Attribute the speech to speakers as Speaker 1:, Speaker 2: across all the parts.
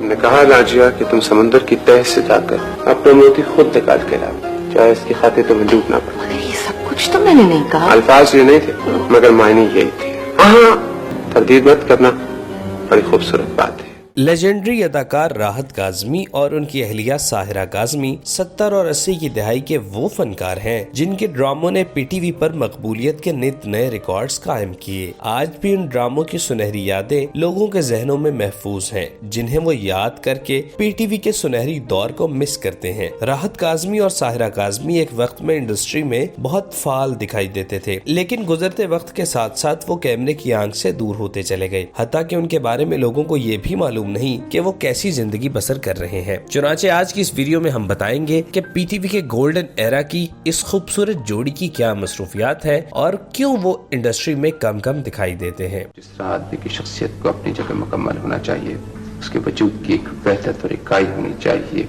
Speaker 1: ने कहा नाजिया कि तुम समंदर की तह से जाकर अपना मोती खुद निकाल के लाओ, चाहे इसकी खातिर तुम्हें डूबना पड़े।
Speaker 2: मगर ये सब कुछ तो मैंने नहीं कहा।
Speaker 1: अल्फाज ये नहीं थे मगर मायने यही थे। हाँ, तब्दील मत करना, बड़ी खूबसूरत बात है।
Speaker 3: लेजेंडरी अदाकार राहत काज़मी और उनकी अहलिया साहिरा काज़मी 70 और 80 की दहाई के वो फनकार हैं जिनके ड्रामों ने पीटीवी पर मकबूलियत के नित नए रिकॉर्ड्स कायम किए। आज भी उन ड्रामों की सुनहरी यादें लोगों के जहनों में महफूज हैं, जिन्हें वो याद करके पीटीवी के सुनहरी दौर को मिस करते हैं। राहत काज़मी और साहिरा काज़मी एक वक्त में इंडस्ट्री में बहुत फाल दिखाई देते थे, लेकिन गुजरते वक्त के साथ साथ वो कैमरे की आंख से दूर होते चले गए। हत्ता कि उनके बारे में लोगों को ये भी मालूम नहीं कि वो कैसी जिंदगी बसर कर रहे हैं। चुनाचे आज की इस वीडियो में हम बताएंगे कि पीटीवी के गोल्डन एरा की इस खूबसूरत जोड़ी की क्या मसरूफियात है और क्यों वो इंडस्ट्री में कम कम दिखाई देते हैं।
Speaker 1: जिस तरह आदमी की शख्सियत को अपनी जगह मुकम्मल होना चाहिए, उसके वजूद की एक वहदत और इकाई होनी चाहिए,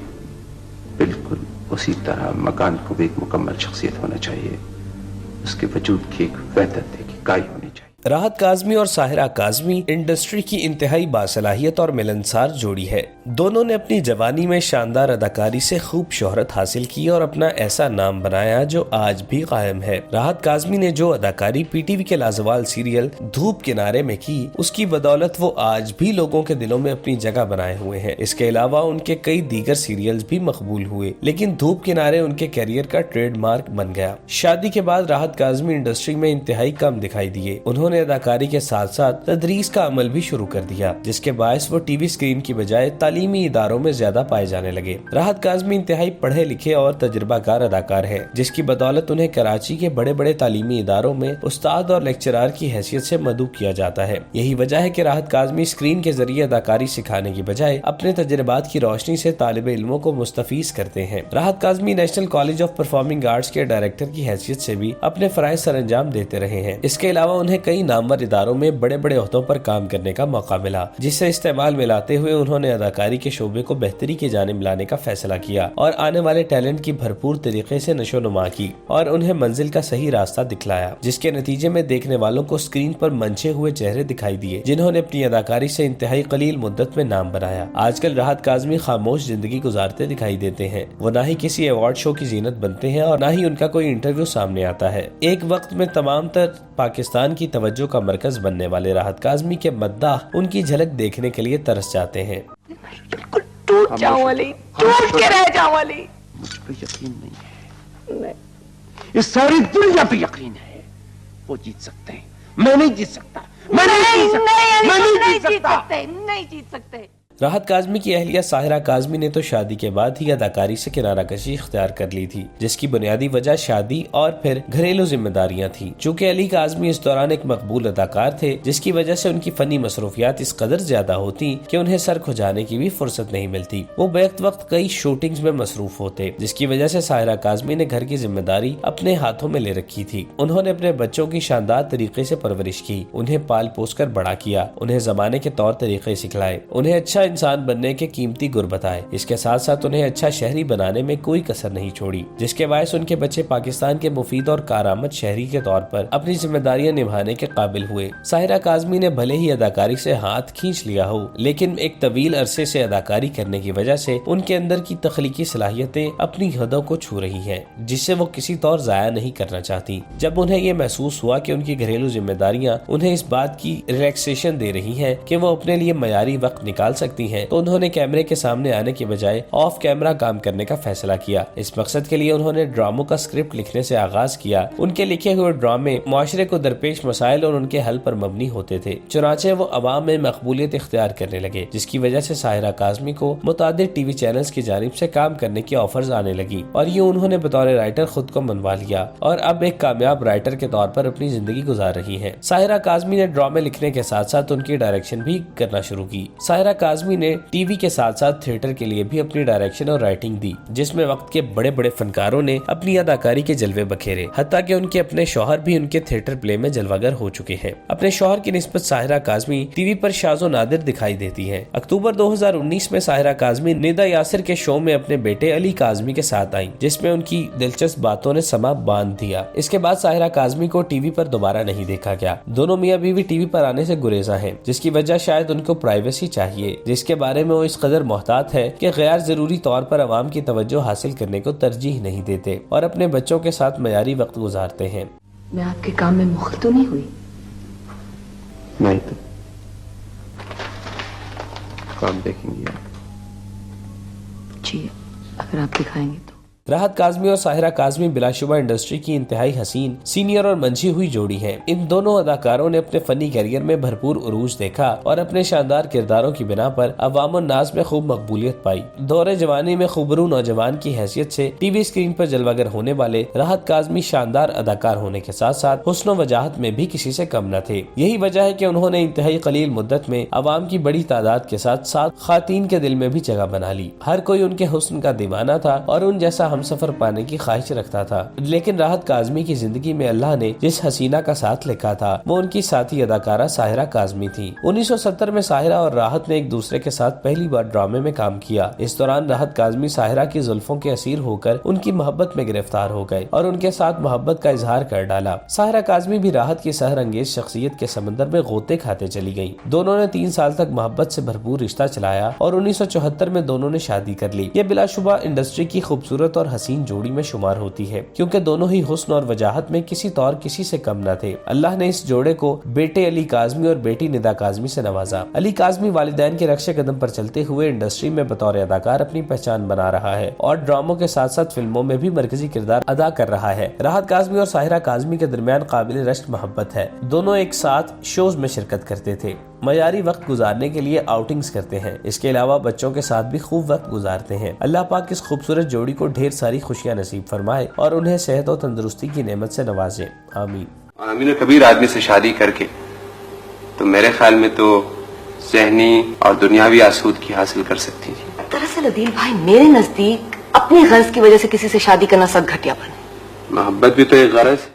Speaker 1: बिल्कुल उसी तरह मकान को भी एक मुकम्मल शख्सियत होना चाहिए, उसके वजूद की एक वहदत, एक इकाई होनी चाहिए।
Speaker 3: राहत काज़मी और साहिरा काज़मी इंडस्ट्री की इंतहाई बासलाहियत और मिलनसार जोड़ी है। दोनों ने अपनी जवानी में शानदार अदाकारी से खूब शोहरत हासिल की और अपना ऐसा नाम बनाया जो आज भी कायम है। राहत काज़मी ने जो अदाकारी पीटीवी के लाजवाल सीरियल धूप किनारे में की, उसकी बदौलत वो आज भी लोगों के दिलों में अपनी जगह बनाए हुए हैं। इसके अलावा उनके कई दीगर सीरियल्स भी मकबूल हुए, लेकिन धूप किनारे उनके कैरियर का ट्रेडमार्क बन गया। शादी के बाद राहत काज़मी इंडस्ट्री में इंतहाई कम दिखाई दिए। उन्होंने अदाकारी के साथ साथ तदरीस का अमल भी शुरू कर दिया, जिसके बायस वो टीवी स्क्रीन की बजाय तालीमी इदारों में ज्यादा पाए जाने लगे। राहत काज़मी इंतहाई पढ़े लिखे और तजुर्बाकार अदाकार हैं, जिसकी बदौलत उन्हें कराची के बड़े बड़े तालीमी इदारों में उस्ताद और लेक्चरार की हैसियत से मदऊ किया जाता है। यही वजह है कि राहत काज़मी स्क्रीन के जरिए अदाकारी सिखाने की बजाय अपने तजुर्बात की रोशनी से तालिब इल्मों को मुस्तफीज करते हैं। राहत Kazmi national college of performing arts के डायरेक्टर की हैसियत से भी अपने फराइज सर अंजाम देते रहे हैं। इसके अलावा उन्हें कई नामवर इदारों में बड़े बड़े ओहदों पर काम करने का मौका मिला, जिसे इस्तेमाल में लाते हुए उन्होंने अदाकारी के शोबे को बेहतरी की जानिब लाने का फैसला किया और आने वाले टैलेंट की भरपूर तरीके से नशोनुमा की और उन्हें मंजिल का सही रास्ता दिखलाया, जिसके नतीजे में देखने वालों को स्क्रीन पर मंचे हुए चेहरे दिखाई दिए, जिन्होंने अपनी अदाकारी से इंतहाई कलील मुद्दत में नाम बनाया। आजकल राहत काज़मी खामोश जिंदगी गुजारते दिखाई देते हैं। वो न ही किसी अवार्ड शो की जीनत बनते हैं और न ही उनका कोई इंटरव्यू सामने आता है। एक वक्त में तमाम तर पाकिस्तान की तवज्जो का मरकज बनने वाले राहत काज़मी के मद्दाह उनकी झलक देखने के लिए तरस जाते हैं।
Speaker 2: बिल्कुल टूट जाऊं अली, टूट के रह जाऊं अली।
Speaker 1: मुझ पे यकीन नहीं है,
Speaker 4: इस सारी दुनिया पे यकीन है। वो जीत सकते हैं, मैं नहीं जीत सकता, मैं नहीं जीत सकता, मैं नहीं जीत सकता,
Speaker 2: नहीं जीत सकते।
Speaker 3: राहत काज़मी की अहलिया साहिरा काज़मी ने तो शादी के बाद ही अदाकारी से किनारा कशी इख्तियार कर ली थी, जिसकी बुनियादी वजह शादी और फिर घरेलू जिम्मेदारियां थी। चूँकि अली काज़मी इस दौरान एक मकबूल अदाकार थे, जिसकी वजह से उनकी फनी मसरूफियात इस कदर ज्यादा होती कि उन्हें सर खुजाने की भी फुर्सत नहीं मिलती। वो बेवक्त वक्त कई शूटिंग्स में मसरूफ होते, जिसकी वजह से साहिरा काज़मी ने घर की जिम्मेदारी अपने हाथों में ले रखी थी। उन्होंने अपने बच्चों की शानदार तरीके से परवरिश की, उन्हें पाल पोस कर बड़ा किया, उन्हें जमाने के तौर तरीके सिखलाए, उन्हें अच्छा इंसान बनने के कीमती गुर बताए। इसके साथ साथ उन्हें अच्छा शहरी बनाने में कोई कसर नहीं छोड़ी, जिसके बायस उनके बच्चे पाकिस्तान के मुफीद और कारआमद शहरी के तौर पर अपनी जिम्मेदारियां निभाने के काबिल हुए। साहिरा काज़मी ने भले ही अदाकारी से हाथ खींच लिया हो, लेकिन एक तवील अरसे से अदाकारी करने की वजह से उनके अंदर की तख्लीकी सलाहियतें अपनी हदों को छू रही हैं, जिससे वो किसी तौर जाया नहीं करना चाहती। जब उन्हें ये महसूस हुआ कि उनकी घरेलू जिम्मेदारियां उन्हें इस बात की रिलैक्सेशन दे रही हैं कि वो अपने लिए मयारी वक्त निकाल सकती हैं, तो उन्होंने कैमरे के सामने आने के बजाय ऑफ कैमरा काम करने का फैसला किया। इस मकसद के लिए उन्होंने ड्रामों का स्क्रिप्ट लिखने से आगाज किया। उनके लिखे हुए ड्रामे मुआशरे को दरपेश मसाइल और उनके हल पर मबनी होते थे। चुनाचे वो अवाम में मकबूलियत इख्तियार करने लगे, जिसकी वजह से साहिरा काज़मी को मुतादिद टीवी चैनल्स की जानिब से काम करने की ऑफर्स आने लगी और ये उन्होंने बतौर राइटर खुद को मनवा लिया और अब एक कामयाब राइटर के तौर पर अपनी जिंदगी गुजार रही है। साहिरा काज़मी ने ड्रामे लिखने के साथ साथ उनकी डायरेक्शन भी करना शुरू की। साहिरा काज़मी ने टीवी के साथ साथ थिएटर के लिए भी अपनी डायरेक्शन और राइटिंग दी, जिसमें वक्त के बड़े बड़े फनकारों ने अपनी अदाकारी के जलवे बखेरे। हत्ता कि उनके अपने शौहर भी उनके थिएटर प्ले में जलवागर हो चुके हैं। अपने शौहर की निस्बत साहिरा काज़मी टीवी पर शाज़ो नादिर दिखाई देती हैं। अक्टूबर 2019 में साहिरा काज़मी निदा यासिर के शो में अपने बेटे अली काज़मी के साथ आई, जिसमें उनकी दिलचस्प बातों ने समा बांध दिया। इसके बाद साहिरा काज़मी को टीवी पर दोबारा नहीं देखा गया। दोनों मियां बीवी टीवी पर आने से गुरेजा हैं, जिसकी वजह शायद उनको प्राइवेसी चाहिए, جس کے بارے میں وہ اس قدر محتاط ہے کہ غیر ضروری طور پر عوام کی توجہ حاصل کرنے کو ترجیح نہیں دیتے اور اپنے بچوں کے ساتھ معیاری وقت گزارتے ہیں۔
Speaker 2: میں آپ کے کام میں مخل تو نہیں ہوئی؟
Speaker 1: نہیں تو کام دیکھیں گے
Speaker 2: جی اگر آپ دکھائیں گے تو۔
Speaker 3: راحت کاظمی اور ساحرہ کاظمی بلا شبہ انڈسٹری کی انتہائی حسین، سینئر اور منجھی ہوئی جوڑی ہے۔ ان دونوں اداکاروں نے اپنے فنی کیریئر میں بھرپور عروج دیکھا اور اپنے شاندار کرداروں کی بنا پر عوام الناس میں خوب مقبولیت پائی۔ دور جوانی میں خوبرو نوجوان کی حیثیت سے ٹی وی اسکرین پر جلوہ گر ہونے والے راحت کاظمی شاندار اداکار ہونے کے ساتھ ساتھ حسن و وجاہت میں بھی کسی سے کم نہ تھے۔ یہی وجہ ہے کہ انہوں نے انتہائی قلیل مدت میں عوام کی بڑی تعداد کے ساتھ ساتھ خواتین کے دل میں بھی جگہ بنا لی۔ ہر کوئی ان کے حسن کا دیوانہ تھا اور ان جیسا ہمسفر پانے کی خواہش رکھتا تھا، لیکن راحت کاظمی کی زندگی میں اللہ نے جس حسینہ کا ساتھ لکھا تھا وہ ان کی ساتھی اداکارہ ساحرہ کاظمی تھی۔ 1970 میں ساحرہ اور راحت نے ایک دوسرے کے ساتھ پہلی بار ڈرامے میں کام کیا۔ اس دوران راحت کاظمی ساحرہ کی زلفوں کے اسیر ہو کر ان کی محبت میں گرفتار ہو گئے اور ان کے ساتھ محبت کا اظہار کر ڈالا۔ ساحرہ کاظمی بھی راحت کی سحر انگیز شخصیت کے سمندر میں غوطے کھاتے چلی گئیں۔ دونوں نے 3 سال تک محبت سے بھرپور رشتہ چلایا اور 1974 میں دونوں نے شادی کر لی۔ یہ بلا شبہ انڈسٹری کی خوبصورت اور حسین جوڑی میں شمار ہوتی ہے، کیونکہ دونوں ہی حسن اور وجاہت میں کسی طور کسی سے کم نہ تھے۔ اللہ نے اس جوڑے کو بیٹے علی کاظمی اور بیٹی ندا کاظمی سے نوازا۔ علی کاظمی والدین کے رقش قدم پر چلتے ہوئے انڈسٹری میں بطور اداکار اپنی پہچان بنا رہا ہے اور ڈراموں کے ساتھ ساتھ فلموں میں بھی مرکزی کردار ادا کر رہا ہے۔ راحت کاظمی اور ساحرہ کاظمی کے درمیان قابل رشک محبت ہے۔ دونوں ایک ساتھ شوز میں شرکت کرتے تھے، معیاری وقت گزارنے کے لیے آؤٹنگز کرتے ہیں، اس کے علاوہ بچوں کے ساتھ بھی خوب وقت گزارتے ہیں۔ اللہ پاک اس خوبصورت جوڑی کو ڈھیر ساری خوشیاں نصیب فرمائے اور انہیں صحت و تندرستی کی نعمت سے نوازے، آمین۔
Speaker 1: اور امین کبیر آدمی سے شادی کر کے تو میرے خیال میں تو ذہنی اور دنیاوی آسودگی حاصل کر سکتی تھی۔
Speaker 2: دراصل عدیل بھائی میرے نزدیک اپنی غرض کی وجہ سے کسی سے شادی کرنا سخت گھٹیا پن ہے۔
Speaker 1: محبت بھی تو ایک غرض ہے۔